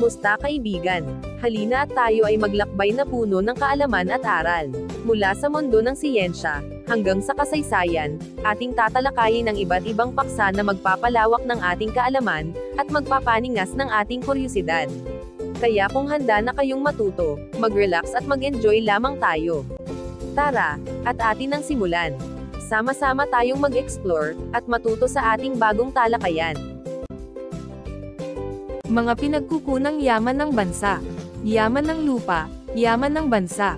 Kamusta kaibigan? Halina at tayo ay maglakbay na puno ng kaalaman at aral. Mula sa mundo ng siyensya, hanggang sa kasaysayan, ating tatalakayin ang iba't ibang paksa na magpapalawak ng ating kaalaman, at magpapaningas ng ating kuryusidad. Kaya kung handa na kayong matuto, mag-relax at mag-enjoy lamang tayo. Tara, at atin ang simulan. Sama-sama tayong mag-explore, at matuto sa ating bagong talakayan. Mga pinagkukunang yaman ng bansa. Yaman ng lupa, yaman ng bansa.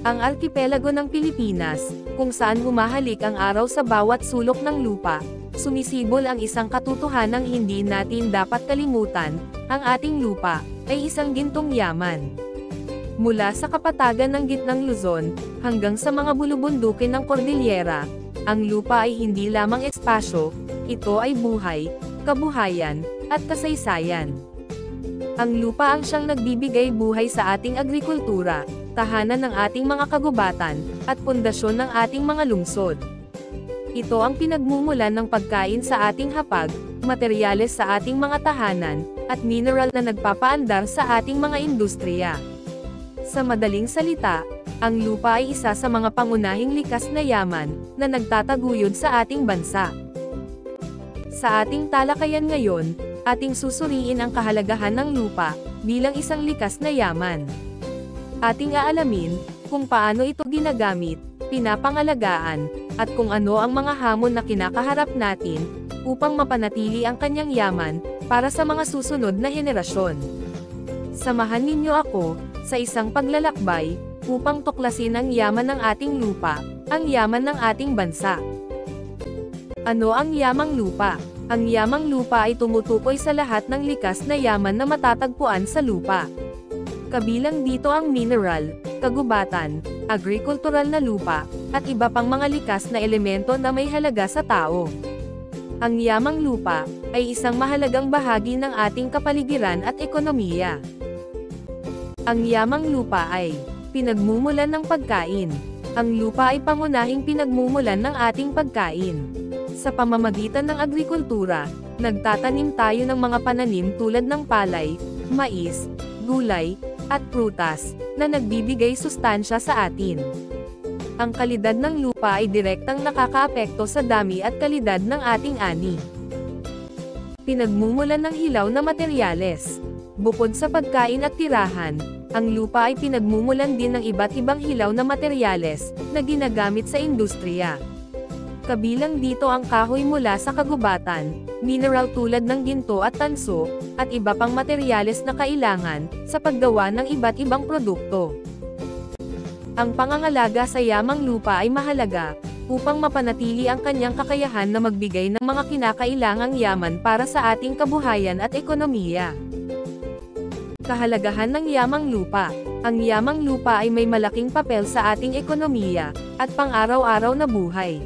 Ang arkipelago ng Pilipinas, kung saan humahalik ang araw sa bawat sulok ng lupa, sumisibol ang isang katotohanang hindi natin dapat kalimutan, ang ating lupa, ay isang gintong yaman. Mula sa kapatagan ng gitnang Luzon, hanggang sa mga bulubundukin ng Cordillera, ang lupa ay hindi lamang espasyo, ito ay buhay, kabuhayan, at kasaysayan. Ang lupa ang siyang nagbibigay buhay sa ating agrikultura, tahanan ng ating mga kagubatan, at pundasyon ng ating mga lungsod. Ito ang pinagmumulan ng pagkain sa ating hapag, materyales sa ating mga tahanan, at mineral na nagpapaandar sa ating mga industriya. Sa madaling salita, ang lupa ay isa sa mga pangunahing likas na yaman na nagtataguyod sa ating bansa. Sa ating talakayan ngayon, ating susuriin ang kahalagahan ng lupa bilang isang likas na yaman. Ating aalamin kung paano ito ginagamit, pinapangalagaan, at kung ano ang mga hamon na kinakaharap natin upang mapanatili ang kanyang yaman para sa mga susunod na henerasyon. Samahan ninyo ako sa isang paglalakbay upang tuklasin ang yaman ng ating lupa, ang yaman ng ating bansa. Ano ang yamang lupa? Ang yamang lupa ay tumutukoy sa lahat ng likas na yaman na matatagpuan sa lupa. Kabilang dito ang mineral, kagubatan, agrikultural na lupa, at iba pang mga likas na elemento na may halaga sa tao. Ang yamang lupa ay isang mahalagang bahagi ng ating kapaligiran at ekonomiya. Ang yamang lupa ay pinagmumulan ng pagkain. Ang lupa ay pangunahing pinagmumulan ng ating pagkain. Sa pamamagitan ng agrikultura, nagtatanim tayo ng mga pananim tulad ng palay, mais, gulay, at prutas, na nagbibigay sustansya sa atin. Ang kalidad ng lupa ay direktang nakakaapekto sa dami at kalidad ng ating ani. Pinagmumulan ng hilaw na materyales. Bukod sa pagkain at tirahan, ang lupa ay pinagmumulan din ng iba't ibang hilaw na materyales, na ginagamit sa industriya. Kabilang dito ang kahoy mula sa kagubatan, mineral tulad ng ginto at tanso, at iba pang materyales na kailangan sa paggawa ng iba't ibang produkto. Ang pangangalaga sa yamang lupa ay mahalaga upang mapanatili ang kanyang kakayahan na magbigay ng mga kinakailangang yaman para sa ating kabuhayan at ekonomiya. Kahalagahan ng yamang lupa. Ang yamang lupa ay may malaking papel sa ating ekonomiya at pang-araw-araw na buhay.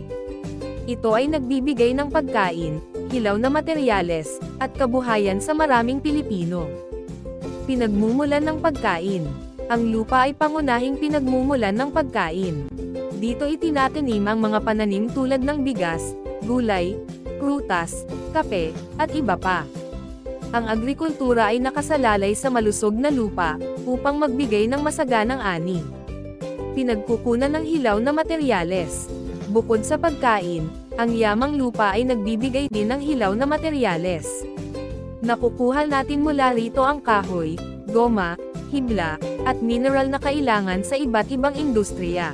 Ito ay nagbibigay ng pagkain, hilaw na materyales, at kabuhayan sa maraming Pilipino. Pinagmumulan ng pagkain. Ang lupa ay pangunahing pinagmumulan ng pagkain. Dito itinatanim ang mga pananim tulad ng bigas, gulay, prutas, kape, at iba pa. Ang agrikultura ay nakasalalay sa malusog na lupa upang magbigay ng masaganang ani. Pinagkukunan ng hilaw na materyales. Bukod sa pagkain, ang yamang lupa ay nagbibigay din ng hilaw na materyales. Nakukuha natin mula rito ang kahoy, goma, hibla, at mineral na kailangan sa iba't ibang industriya.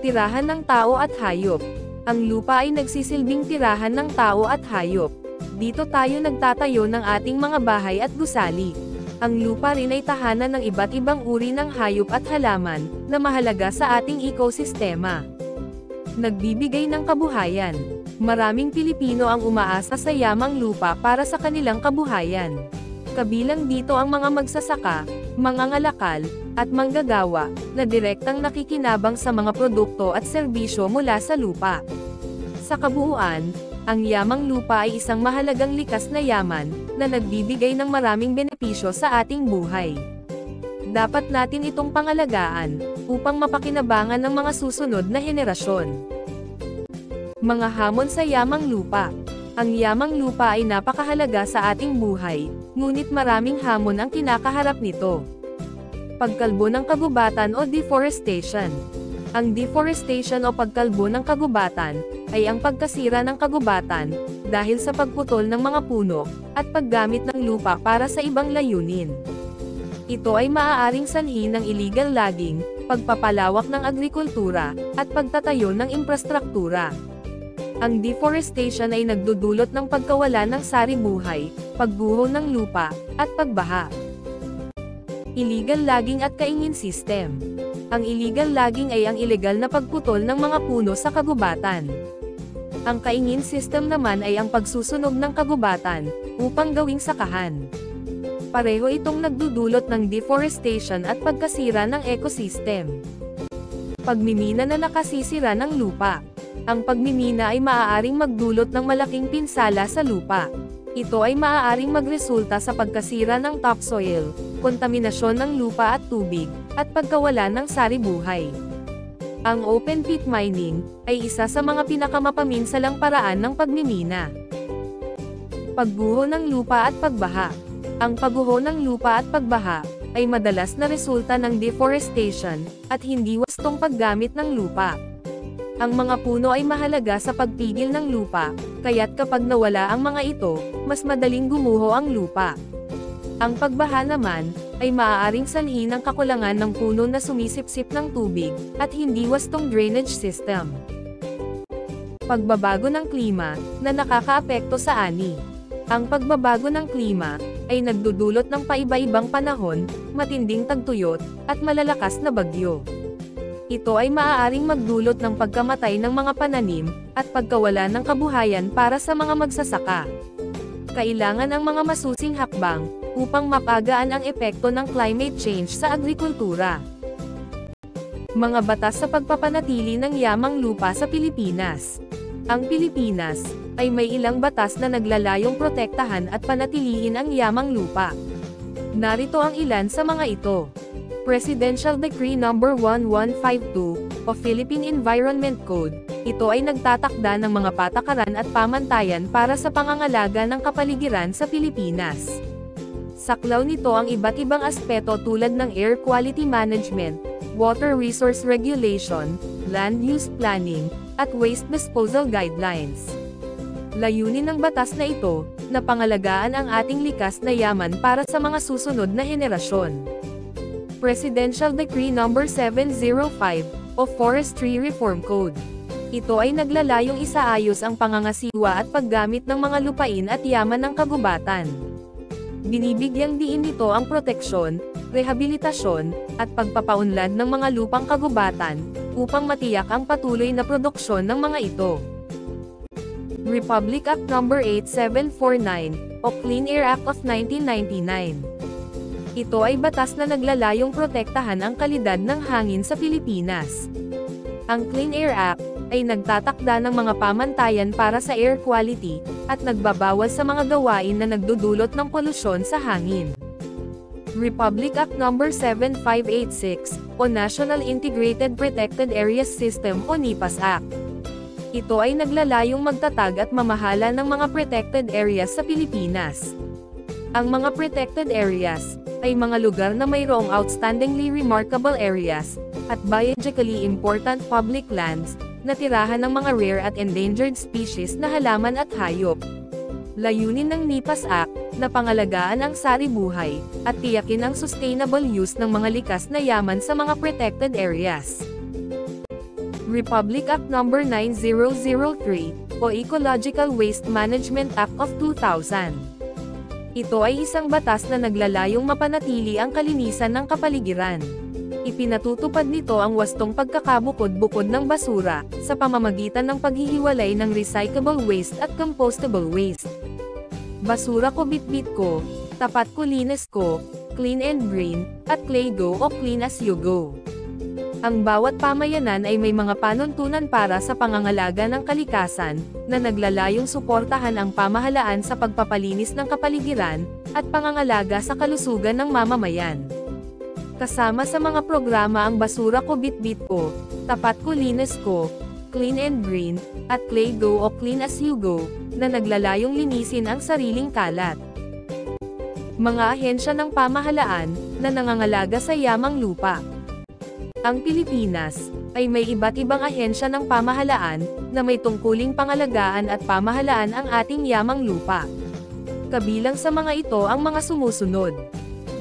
Tirahan ng tao at hayop. Ang lupa ay nagsisilbing tirahan ng tao at hayop. Dito tayo nagtatayo ng ating mga bahay at gusali. Ang lupa rin ay tahanan ng iba't ibang uri ng hayop at halaman, na mahalaga sa ating ekosistema. Nagbibigay ng kabuhayan. Maraming Pilipino ang umaasa sa yamang lupa para sa kanilang kabuhayan. Kabilang dito ang mga magsasaka, mangangalakal, at manggagawa, na direktang nakikinabang sa mga produkto at serbisyo mula sa lupa. Sa kabuuan, ang yamang lupa ay isang mahalagang likas na yaman, na nagbibigay ng maraming benepisyo sa ating buhay. Dapat natin itong pangalagaan, upang mapakinabangan ng mga susunod na henerasyon. Mga hamon sa yamang lupa. Ang yamang lupa ay napakahalaga sa ating buhay, ngunit maraming hamon ang kinakaharap nito. Pagkalbo ng kagubatan o deforestation. Ang deforestation o pagkalbo ng kagubatan, ay ang pagkasira ng kagubatan, dahil sa pagputol ng mga puno, at paggamit ng lupa para sa ibang layunin. Ito ay maaaring sanhi ng illegal logging, pagpapalawak ng agrikultura, at pagtatayo ng infrastruktura. Ang deforestation ay nagdudulot ng pagkawala ng sari-buhay, pagguho ng lupa, at pagbaha. Illegal logging at kaingin system. Ang illegal logging ay ang ilegal na pagputol ng mga puno sa kagubatan. Ang kaingin system naman ay ang pagsusunog ng kagubatan, upang gawing sakahan. Pareho itong nagdudulot ng deforestation at pagkasira ng ecosystem. Pagmimina na nakasisira ng lupa. Ang pagmimina ay maaaring magdulot ng malaking pinsala sa lupa. Ito ay maaaring magresulta sa pagkasira ng topsoil, kontaminasyon ng lupa at tubig, at pagkawala ng sari-buhay. Ang open pit mining ay isa sa mga pinakamapaminsalang paraan ng pagmimina. Pagguho ng lupa at pagbaha. Ang pagguho ng lupa at pagbaha ay madalas na resulta ng deforestation at hindi wastong paggamit ng lupa. Ang mga puno ay mahalaga sa pagpigil ng lupa, kaya't kapag nawala ang mga ito, mas madaling gumuho ang lupa. Ang pagbaha naman, ay maaaring sanhi ng kakulangan ng puno na sumisipsip ng tubig, at hindi wastong drainage system. Pagbabago ng klima, na nakakaapekto sa ani. Ang pagbabago ng klima, ay nagdudulot ng paiba-ibang panahon, matinding tagtuyot, at malalakas na bagyo. Ito ay maaaring magdulot ng pagkamatay ng mga pananim, at pagkawala ng kabuhayan para sa mga magsasaka. Kailangan ang mga masusing hakbang, upang mapagaan ang epekto ng climate change sa agrikultura. Mga batas sa pagpapanatili ng yamang lupa sa Pilipinas. Ang Pilipinas, ay may ilang batas na naglalayong protektahan at panatilihin ang yamang lupa. Narito ang ilan sa mga ito. Presidential Decree No. 1152, o Philippine Environment Code, ito ay nagtatakda ng mga patakaran at pamantayan para sa pangangalaga ng kapaligiran sa Pilipinas. Saklaw nito ang iba't ibang aspeto tulad ng air quality management, water resource regulation, land use planning, at waste disposal guidelines. Layunin ng batas na ito, na pangalagaan ang ating likas na yaman para sa mga susunod na henerasyon. Presidential Decree No. 705, o Forestry Reform Code. Ito ay naglalayong isaayos ang pangangasiwa at paggamit ng mga lupain at yaman ng kagubatan. Binibigyang diin nito ang proteksyon, rehabilitasyon, at pagpapaunlad ng mga lupang kagubatan, upang matiyak ang patuloy na produksyon ng mga ito. Republic Act No. 8749, o Clean Air Act of 1999. Ito ay batas na naglalayong protektahan ang kalidad ng hangin sa Pilipinas. Ang Clean Air Act, ay nagtatakda ng mga pamantayan para sa air quality, at nagbabawal sa mga gawain na nagdudulot ng polusyon sa hangin. Republic Act No. 7586, o National Integrated Protected Areas System o NIPAS Act. Ito ay naglalayong magtatag at mamahala ng mga protected areas sa Pilipinas. Ang mga protected areas, ay mga lugar na mayroong outstandingly remarkable areas, at biologically important public lands, na tirahan ng mga rare at endangered species na halaman at hayop. Layunin ng NIPAS Act, na pangalagaan ang sari-buhay, at tiyakin ang sustainable use ng mga likas na yaman sa mga protected areas. Republic Act No. 9003, o Ecological Waste Management Act of 2000. Ito ay isang batas na naglalayong mapanatili ang kalinisan ng kapaligiran. Ipinatutupad nito ang wastong pagkakabukod-bukod ng basura, sa pamamagitan ng paghihiwalay ng recyclable waste at compostable waste. Basura ko bitbit ko, tapat ko linis ko, clean and green, at clay go o clean as you go. Ang bawat pamayanan ay may mga panuntunan para sa pangangalaga ng kalikasan, na naglalayong suportahan ang pamahalaan sa pagpapalinis ng kapaligiran, at pangangalaga sa kalusugan ng mamamayan. Kasama sa mga programa ang Basura Ko Bitbit Ko, Tapat Ko Linis Ko, Clean and Green, at Clay Go o Clean as You Go, na naglalayong linisin ang sariling kalat. Mga ahensya ng pamahalaan, na nangangalaga sa yamang lupa. Ang Pilipinas, ay may iba't ibang ahensya ng pamahalaan, na may tungkuling pangalagaan at pamahalaan ang ating yamang lupa. Kabilang sa mga ito ang mga sumusunod.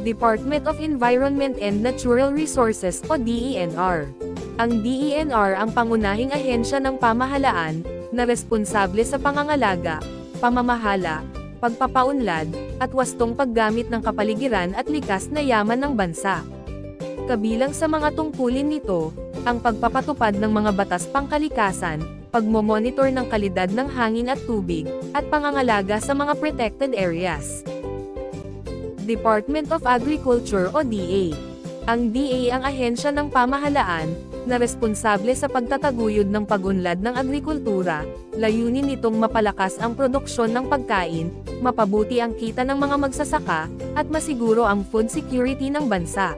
Department of Environment and Natural Resources o DENR. Ang DENR ang pangunahing ahensya ng pamahalaan, na responsable sa pangangalaga, pamamahala, pagpapaunlad, at wastong paggamit ng kapaligiran at likas na yaman ng bansa. Kabilang sa mga tungkulin nito, ang pagpapatupad ng mga batas pangkalikasan, pagmomonitor ng kalidad ng hangin at tubig, at pangangalaga sa mga protected areas. Department of Agriculture o DA. Ang DA ang ahensya ng pamahalaan, na responsable sa pagtataguyod ng pag-unlad ng agrikultura, layunin nitong mapalakas ang produksyon ng pagkain, mapabuti ang kita ng mga magsasaka, at masiguro ang food security ng bansa.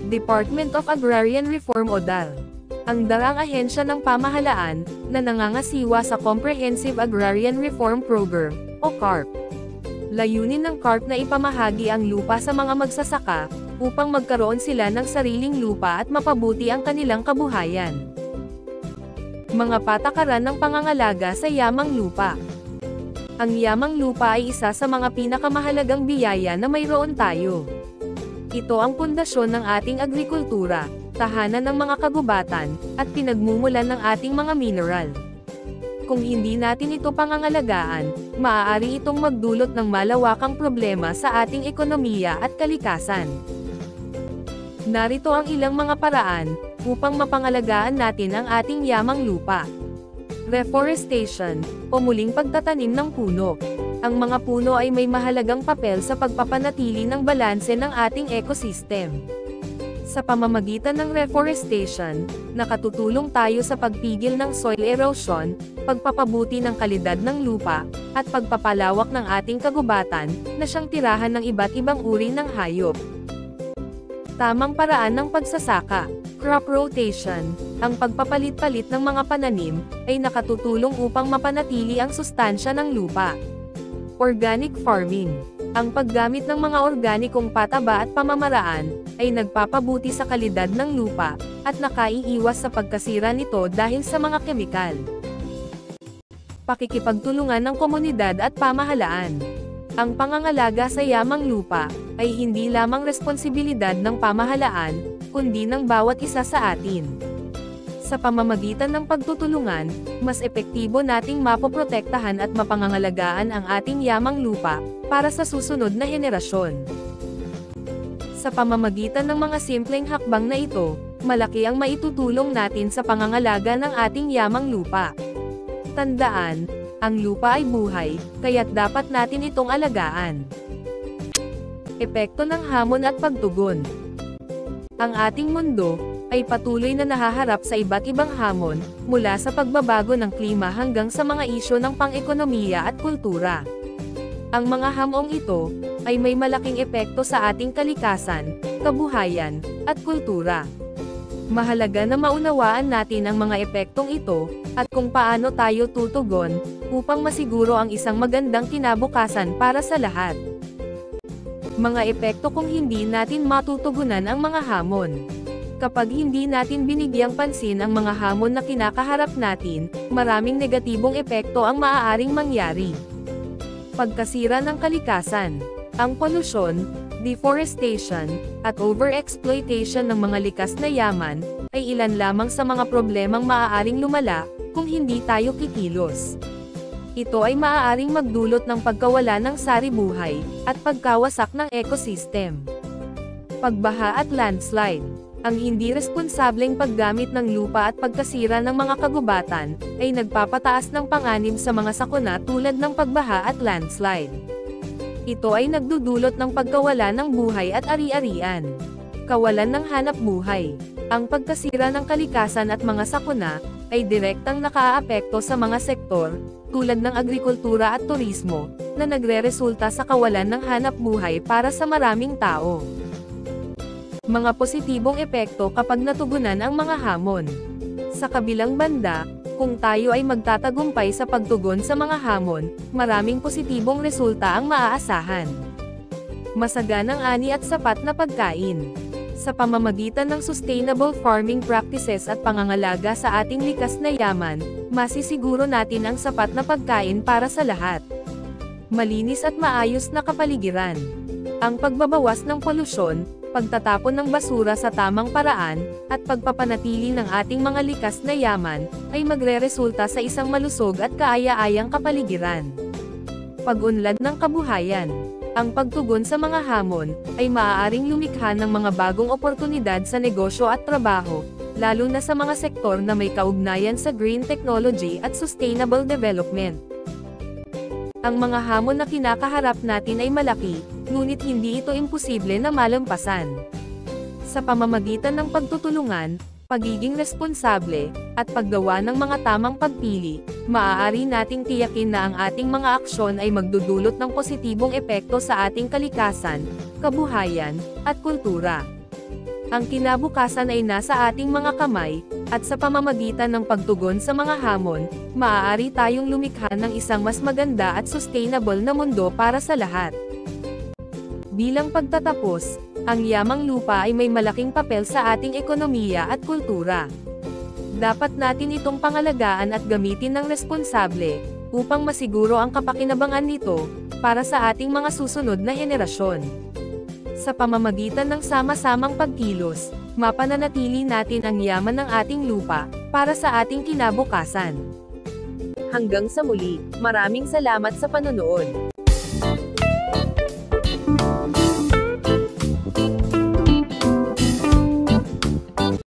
Department of Agrarian Reform o DAR. Ang DAR ang ahensya ng pamahalaan, na nangangasiwa sa Comprehensive Agrarian Reform Program, o CARP. Layunin ng CARP na ipamahagi ang lupa sa mga magsasaka, upang magkaroon sila ng sariling lupa at mapabuti ang kanilang kabuhayan. Mga patakaran ng pangangalaga sa yamang lupa. Ang yamang lupa ay isa sa mga pinakamahalagang biyaya na mayroon tayo. Ito ang pundasyon ng ating agrikultura, tahanan ng mga kagubatan, at pinagmumulan ng ating mga mineral. Kung hindi natin ito pangangalagaan, maaari itong magdulot ng malawakang problema sa ating ekonomiya at kalikasan. Narito ang ilang mga paraan, upang mapangalagaan natin ang ating yamang lupa. Reforestation, o muling pagtatanim ng puno. Ang mga puno ay may mahalagang papel sa pagpapanatili ng balanse ng ating ecosystem. Sa pamamagitan ng reforestation, nakatutulong tayo sa pagpigil ng soil erosion, pagpapabuti ng kalidad ng lupa, at pagpapalawak ng ating kagubatan, na siyang tirahan ng iba't ibang uri ng hayop. Tamang paraan ng pagsasaka. Crop rotation. Ang pagpapalit-palit ng mga pananim, ay nakatutulong upang mapanatili ang sustansya ng lupa. Organic farming. Ang paggamit ng mga organikong pataba at pamamaraan, ay nagpapabuti sa kalidad ng lupa, at nakaiiwas sa pagkasira nito dahil sa mga kemikal. Pakikipagtulungan ng komunidad at pamahalaan. Ang pangangalaga sa yamang lupa, ay hindi lamang responsibilidad ng pamahalaan, kundi ng bawat isa sa atin. Sa pamamagitan ng pagtutulungan, mas epektibo nating mapoprotektahan at mapangangalagaan ang ating yamang lupa, para sa susunod na henerasyon. Sa pamamagitan ng mga simpleng hakbang na ito, malaki ang maitutulong natin sa pangangalaga ng ating yamang lupa. Tandaan, ang lupa ay buhay, kaya't dapat natin itong alagaan. Epekto ng hamon at pagtugon. Ang ating mundo, ay patuloy na nahaharap sa iba't ibang hamon, mula sa pagbabago ng klima hanggang sa mga isyu ng pang-ekonomiya at kultura. Ang mga hamong ito, ay may malaking epekto sa ating kalikasan, kabuhayan, at kultura. Mahalaga na maunawaan natin ang mga epektong ito, at kung paano tayo tutugon, upang masiguro ang isang magandang kinabukasan para sa lahat. Mga epekto kung hindi natin matutugunan ang mga hamon. Kapag hindi natin binigyang pansin ang mga hamon na kinakaharap natin, maraming negatibong epekto ang maaaring mangyari. Pagkasira ng kalikasan. Ang polusyon, deforestation, at overexploitation ng mga likas na yaman, ay ilan lamang sa mga problemang maaaring lumala, kung hindi tayo kikilos. Ito ay maaaring magdulot ng pagkawala ng sari-buhay, at pagkawasak ng ecosystem. Pagbaha at landslide. Ang hindi responsableng paggamit ng lupa at pagkasira ng mga kagubatan, ay nagpapataas ng panganib sa mga sakuna tulad ng pagbaha at landslide. Ito ay nagdudulot ng pagkawala ng buhay at ari-arian. Kawalan ng hanap buhay. Ang pagkasira ng kalikasan at mga sakuna, ay direktang nakaaapekto sa mga sektor, tulad ng agrikultura at turismo, na nagreresulta sa kawalan ng hanap buhay para sa maraming tao. Mga positibong epekto kapag natugunan ang mga hamon. Sa kabilang banda, kung tayo ay magtatagumpay sa pagtugon sa mga hamon, maraming positibong resulta ang maaasahan. Masaganang ani at sapat na pagkain. Sa pamamagitan ng sustainable farming practices at pangangalaga sa ating likas na yaman, masisiguro natin ang sapat na pagkain para sa lahat. Malinis at maayos na kapaligiran. Ang pagbabawas ng polusyon, pagtatapon ng basura sa tamang paraan, at pagpapanatili ng ating mga likas na yaman, ay magreresulta sa isang malusog at kaaya-ayang kapaligiran. Pag-unlad ng kabuhayan. Ang pagtugon sa mga hamon, ay maaaring lumikha ng mga bagong oportunidad sa negosyo at trabaho, lalo na sa mga sektor na may kaugnayan sa green technology at sustainable development. Ang mga hamon na kinakaharap natin ay malaki, ngunit hindi ito imposible na malampasan. Sa pamamagitan ng pagtutulungan, pagiging responsable, at paggawa ng mga tamang pagpili, maaari nating tiyakin na ang ating mga aksyon ay magdudulot ng positibong epekto sa ating kalikasan, kabuhayan, at kultura. Ang kinabukasan ay nasa ating mga kamay, at sa pamamagitan ng pagtugon sa mga hamon, maaari tayong lumikha ng isang mas maganda at sustainable na mundo para sa lahat. Bilang pagtatapos, ang yamang lupa ay may malaking papel sa ating ekonomiya at kultura. Dapat natin itong pangalagaan at gamitin ng responsable, upang masiguro ang kapakinabangan nito, para sa ating mga susunod na henerasyon. Sa pamamagitan ng sama-samang pagkilos, mapananatili natin ang yaman ng ating lupa, para sa ating kinabukasan. Hanggang sa muli, maraming salamat sa panonood.